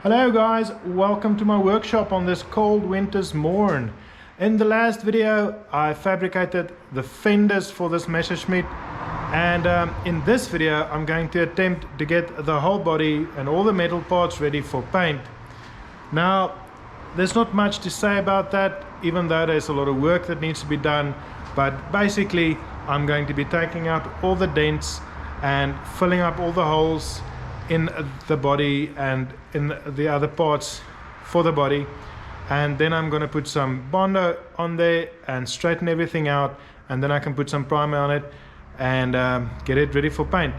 Hello guys, welcome to my workshop on this cold winter's morn. In the last video I fabricated the fenders for this Messerschmitt, and in this video I'm going to attempt to get the whole body and all the metal parts ready for paint. Now there's not much to say about that, even though there's a lot of work that needs to be done, but basically I'm going to be taking out all the dents and filling up all the holes in the body and in the other parts for the body, and then I'm going to put some Bondo on there and straighten everything out, and then I can put some primer on it and get it ready for paint.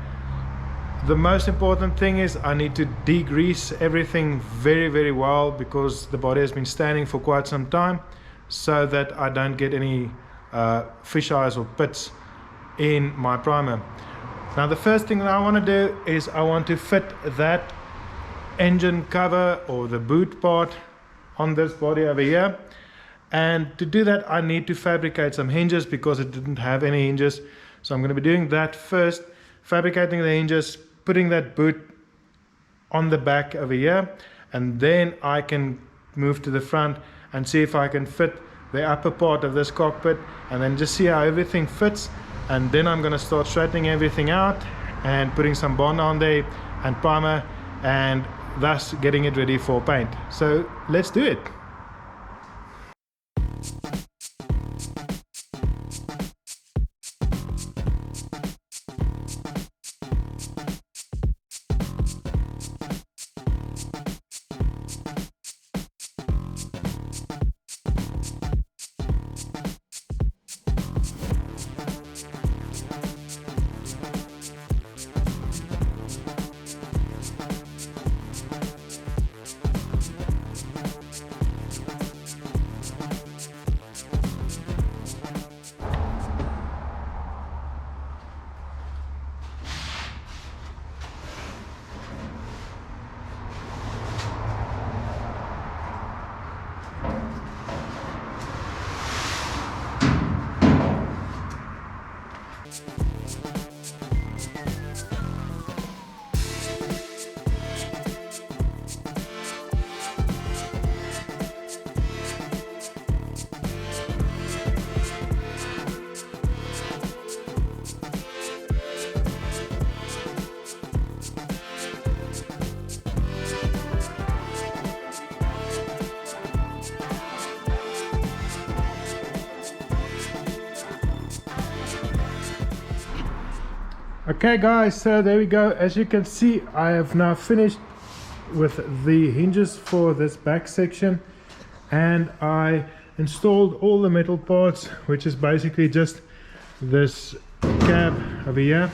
The most important thing is I need to degrease everything very well, because the body has been standing for quite some time, so that I don't get any fish eyes or pits in my primer. Now the first thing that I want to do is I want to fit that engine cover or the boot part on this body over here, and to do that I need to fabricate some hinges because it didn't have any hinges. So I'm going to be doing that first, fabricating the hinges, putting that boot on the back over here, and then I can move to the front and see if I can fit the upper part of this cockpit, and then just see how everything fits. And then I'm going to start straightening everything out and putting some bond on there and primer, and thus getting it ready for paint. So let's do it. Okay guys, so there we go. As you can see, I have now finished with the hinges for this back section, and I installed all the metal parts, which is basically just this cab over here,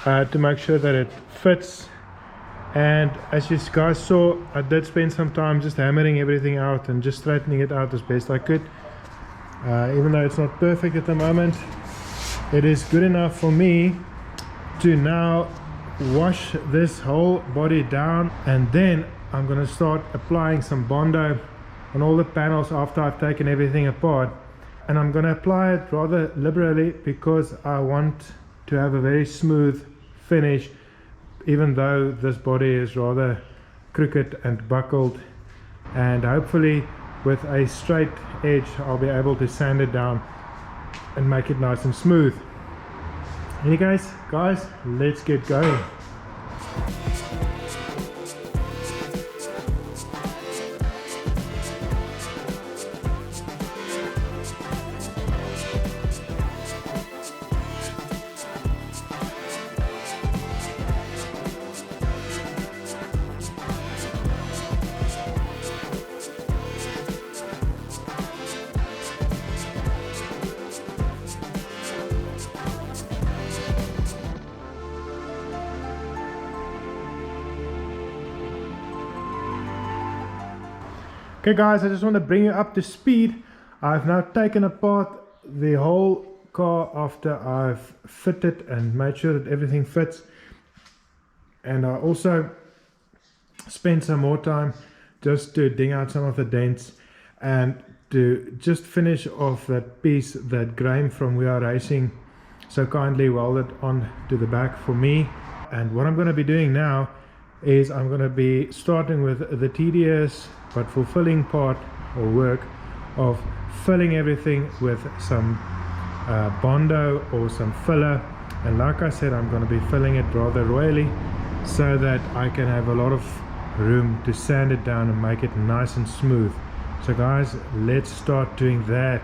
to make sure that it fits. And as you guys saw, I did spend some time just hammering everything out and just straightening it out as best I could. Even though it's not perfect at the moment, it is good enough for me to now wash this whole body down, and then I'm going to start applying some Bondo on all the panels after I've taken everything apart. And I'm going to apply it rather liberally because I want to have a very smooth finish, even though this body is rather crooked and buckled, and hopefully with a straight edge I'll be able to sand it down and make it nice and smooth. Anyways, guys, let's get going. Okay guys, I just want to bring you up to speed. I've now taken apart the whole car after I've fitted and made sure that everything fits, and I also spent some more time just to ding out some of the dents and to just finish off that piece that Graham from We Are Racing so kindly welded on to the back for me. And what I'm going to be doing now is I'm going to be starting with the tedious but fulfilling part or work of filling everything with some Bondo or some filler. And like I said, I'm going to be filling it rather royally so that I can have a lot of room to sand it down and make it nice and smooth. So guys, let's start doing that.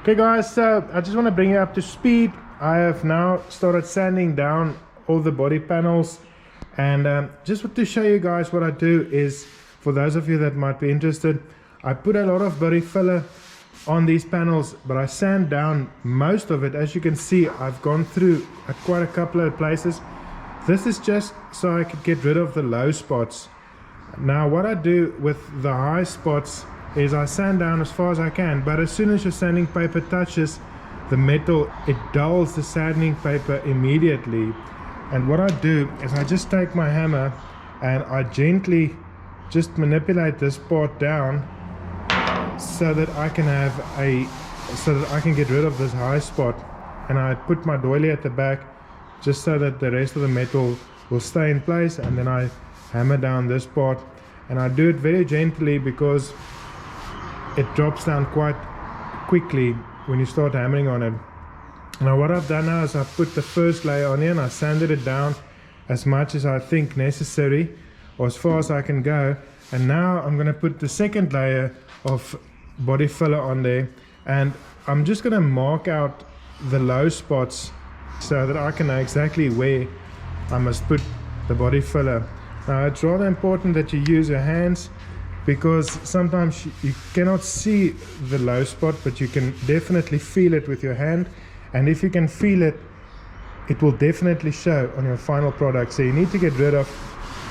Okay guys, so I just want to bring you up to speed. I have now started sanding down all the body panels, and just to show you guys what I do is, for those of you that might be interested, I put a lot of body filler on these panels, but I sand down most of it. As you can see, I've gone through quite a couple of places. This is just so I could get rid of the low spots. Now what I do with the high spots is I sand down as far as I can, but as soon as your sanding paper touches the metal, it dulls the sanding paper immediately. And what I do is I just take my hammer and I gently just manipulate this part down so that I can get rid of this high spot. And I put my doily at the back just so that the rest of the metal will stay in place, and then I hammer down this part, and I do it very gently because it drops down quite quickly when you start hammering on it. Now what I've done now is I've put the first layer on here and I sanded it down as much as I think necessary, or as far as I can go. And now I'm going to put the second layer of body filler on there, and I'm just going to mark out the low spots so that I can know exactly where I must put the body filler. Now it's rather important that you use your hands, because sometimes you cannot see the low spot, but you can definitely feel it with your hand, and if you can feel it, it will definitely show on your final product. So you need to get rid of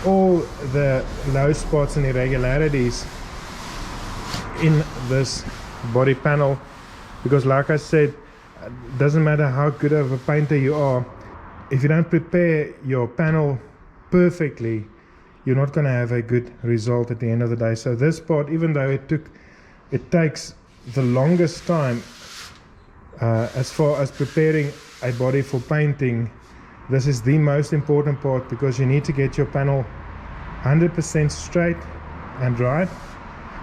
all the low spots and irregularities in this body panel, because like I said, it doesn't matter how good of a painter you are, if you don't prepare your panel perfectly, you're not going to have a good result at the end of the day. So this part, even though it takes the longest time as far as preparing a body for painting, this is the most important part, because you need to get your panel 100% straight and right,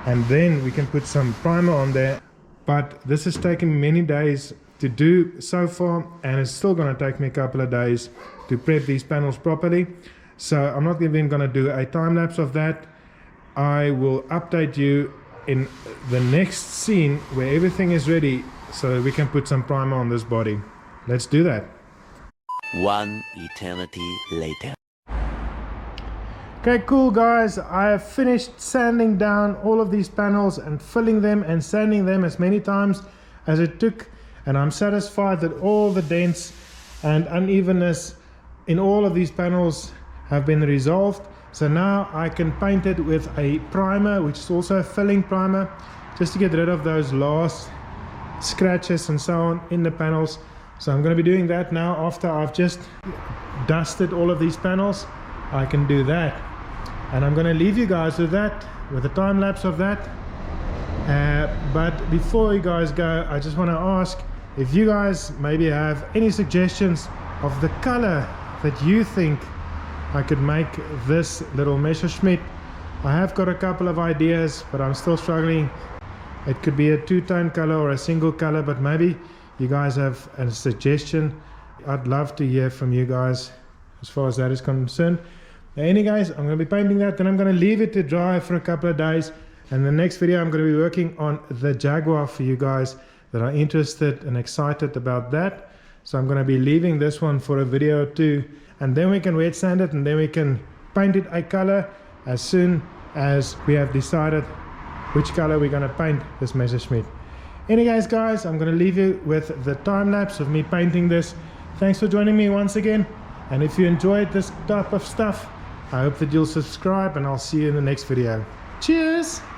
and then we can put some primer on there. But this has taken many days to do so far, and it's still going to take me a couple of days to prep these panels properly. So I'm not even going to do a time lapse of that. I will update you in the next scene where everything is ready so that we can put some primer on this body. Let's do that. One eternity later. Okay, cool guys, I have finished sanding down all of these panels and filling them and sanding them as many times as it took, and I'm satisfied that all the dents and unevenness in all of these panels have been resolved. So now I can paint it with a primer, which is also a filling primer, just to get rid of those last scratches and so on in the panels. So I'm going to be doing that now. After I've just dusted all of these panels, I can do that, and I'm going to leave you guys with that, with a time lapse of that. But before you guys go, I just want to ask if you guys maybe have any suggestions of the color that you think I could make this little Messerschmitt. I have got a couple of ideas, but I'm still struggling. It could be a two-tone color or a single color, but maybe you guys have a suggestion. I'd love to hear from you guys as far as that is concerned. Anyways, I'm going to be painting that, then I'm going to leave it to dry for a couple of days, and the next video I'm going to be working on the Jaguar for you guys that are interested and excited about that. So I'm going to be leaving this one for a video too, and then we can wet sand it, and then we can paint it a color as soon as we have decided which color we're going to paint this Messerschmitt. Anyways guys, I'm going to leave you with the time lapse of me painting this. Thanks for joining me once again, and if you enjoyed this type of stuff, I hope that you'll subscribe, and I'll see you in the next video. Cheers!